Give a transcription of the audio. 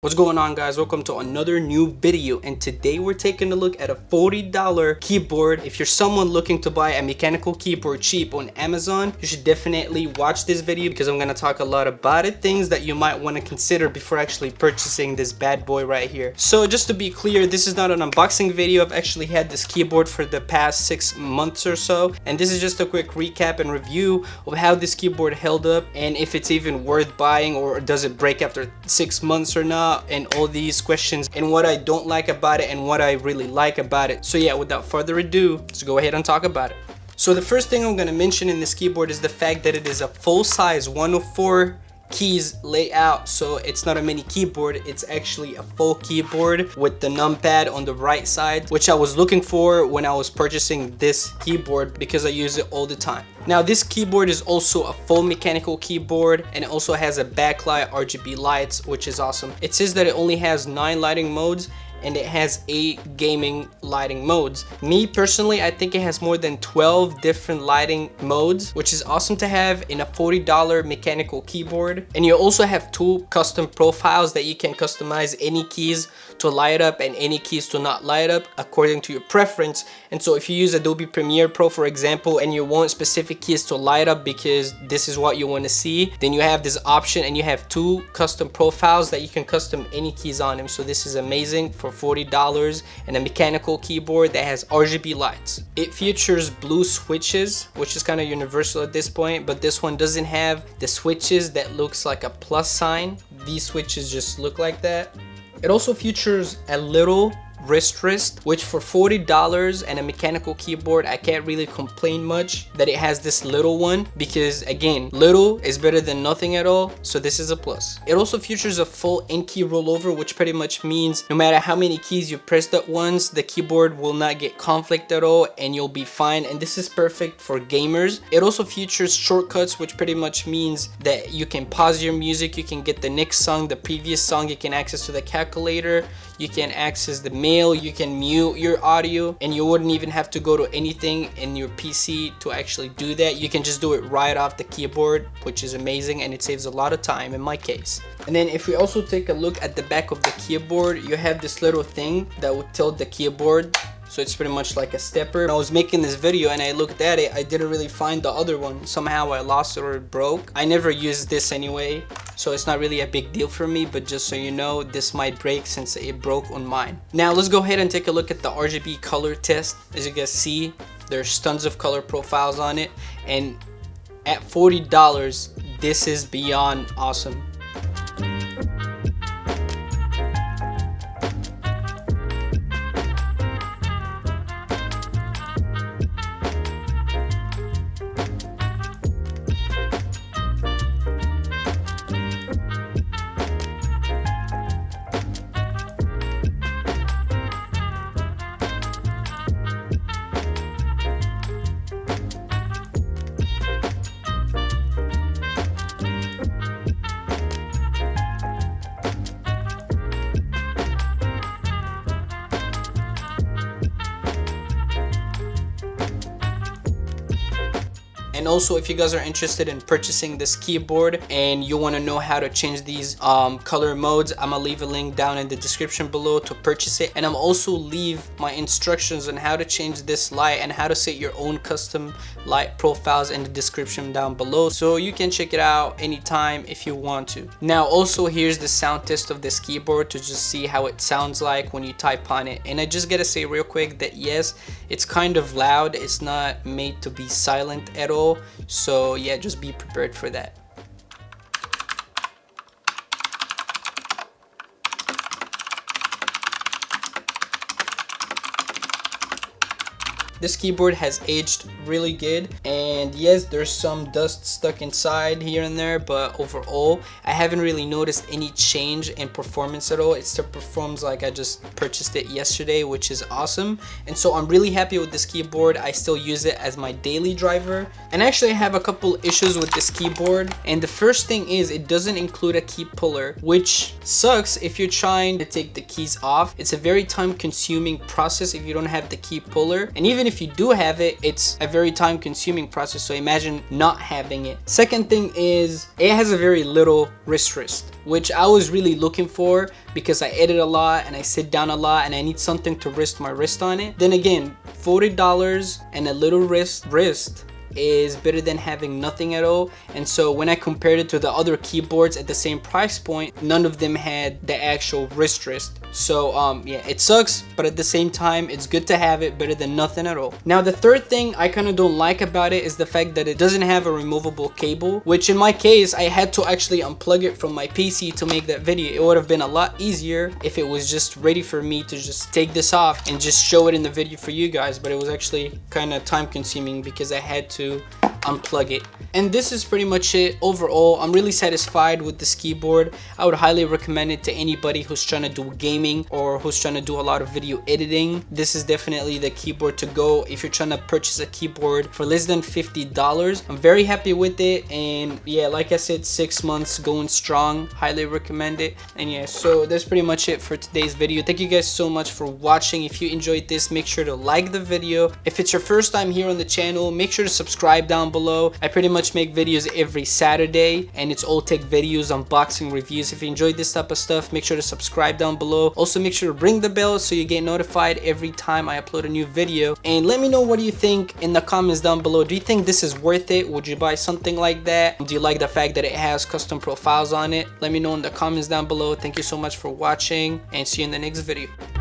What's going on, guys? Welcome to another new video, and today we're taking a look at a $40 keyboard. If you're someone looking to buy a mechanical keyboard cheap on Amazon, you should definitely watch this video because I'm going to talk a lot about it, things that you might want to consider before actually purchasing this bad boy right here. So just to be clear, this is not an unboxing video. I've actually had this keyboard for the past 6 months or so, and this is just a quick recap and review of how this keyboard held up and if it's even worth buying or does it break after 6 months or not, and all these questions and what I don't like about it and what I really like about it. So yeah, without further ado, let's go ahead and talk about it. So the first thing I'm going to mention in this keyboard is the fact that it is a full-size 104 keys layout. So it's not a mini keyboard, it's actually a full keyboard with the numpad on the right side, which I was looking for when I was purchasing this keyboard because I use it all the time. Now this keyboard is also a full mechanical keyboard, and it also has a backlight RGB lights, which is awesome. It says that it only has 9 lighting modes and it has 8 gaming lighting modes. Me personally, I think it has more than 12 different lighting modes, which is awesome to have in a $40 mechanical keyboard. And you also have 2 custom profiles that you can customize any keys to light up and any keys to not light up according to your preference. And so if you use Adobe Premiere Pro, for example, and you want specific keys to light up because this is what you want to see, then you have this option and you have 2 custom profiles that you can custom any keys on them. So this is amazing for $40 and a mechanical keyboard that has RGB lights. It features blue switches, which is kind of universal at this point, but this one doesn't have the switches that looks like a plus sign. These switches just look like that. It also features a little wrist, which for $40 and a mechanical keyboard, I can't really complain much that it has this little one, because again, little is better than nothing at all, so this is a plus. It also features a full end key rollover, which pretty much means no matter how many keys you pressed at once, the keyboard will not get conflict at all and you'll be fine, and this is perfect for gamers. It also features shortcuts, which pretty much means that you can pause your music, you can get the next song, the previous song, you can access to the calculator, you can access the mail, you can mute your audio, and you wouldn't even have to go to anything in your PC to actually do that. You can just do it right off the keyboard, which is amazing, and it saves a lot of time in my case. And then if we also take a look at the back of the keyboard, you have this little thing that would tilt the keyboard. So it's pretty much like a stepper. When I was making this video and I looked at it, I didn't really find the other one. Somehow I lost it or it broke. I never used this anyway, so it's not really a big deal for me, but just so you know, this might break since it broke on mine. Now let's go ahead and take a look at the Rgb Color Test. As you guys see, there's tons of color profiles on it, and at $40, this is beyond awesome. And also, if you guys are interested in purchasing this keyboard and you want to know how to change these color modes, I'm gonna leave a link down in the description below to purchase it, and I'm also leave my instructions on how to change this light and how to set your own custom light profiles in the description down below, so you can check it out anytime if you want to. Now also, here's the sound test of this keyboard to just see how it sounds like when you type on it. And I just gotta say real quick that yes, it's kind of loud, it's not made to be silent at all. So yeah, just be prepared for that. This keyboard has aged really good, and yes, there's some dust stuck inside here and there, but overall I haven't really noticed any change in performance at all. It still performs like I just purchased it yesterday, which is awesome. And so I'm really happy with this keyboard. I still use it as my daily driver, and actually I have a couple issues with this keyboard. And the first thing is it doesn't include a key puller, which sucks if you're trying to take the keys off. It's a very time consuming process if you don't have the key puller, and even even if you do have it, it's a very time consuming process, so imagine not having it. Second thing is it has a very little wrist rest, which I was really looking for because I edit a lot and I sit down a lot and I need something to rest my wrist on it. Then again, $40 and a little wrist is better than having nothing at all. And so when I compared it to the other keyboards at the same price point, none of them had the actual wrist rest. So yeah, it sucks, but at the same time it's good to have it, better than nothing at all. Now the third thing I kind of don't like about it is the fact that it doesn't have a removable cable, which in my case I had to actually unplug it from my PC to make that video. It would have been a lot easier if it was just ready for me to just take this off and just show it in the video for you guys, but it was actually kind of time consuming because I had to unplug it. And this is pretty much it. Overall, I'm really satisfied with this keyboard. I would highly recommend it to anybody who's trying to do gaming or who's trying to do a lot of video editing. This is definitely the keyboard to go if you're trying to purchase a keyboard for less than $50. I'm very happy with it, and yeah, like I said, 6 months going strong. Highly recommend it. And yeah, so that's pretty much it for today's video. Thank you guys so much for watching. If you enjoyed this, make sure to like the video. If it's your first time here on the channel, make sure to subscribe down below. I pretty much make videos every Saturday, and it's all tech videos, unboxing, reviews. If you enjoyed this type of stuff, make sure to subscribe down below. Also make sure to ring the bell so you get notified every time I upload a new video. And let me know what you think in the comments down below. Do you think this is worth it? Would you buy something like that? Do you like the fact that it has custom profiles on it? Let me know in the comments down below. Thank you so much for watching, and see you in the next video.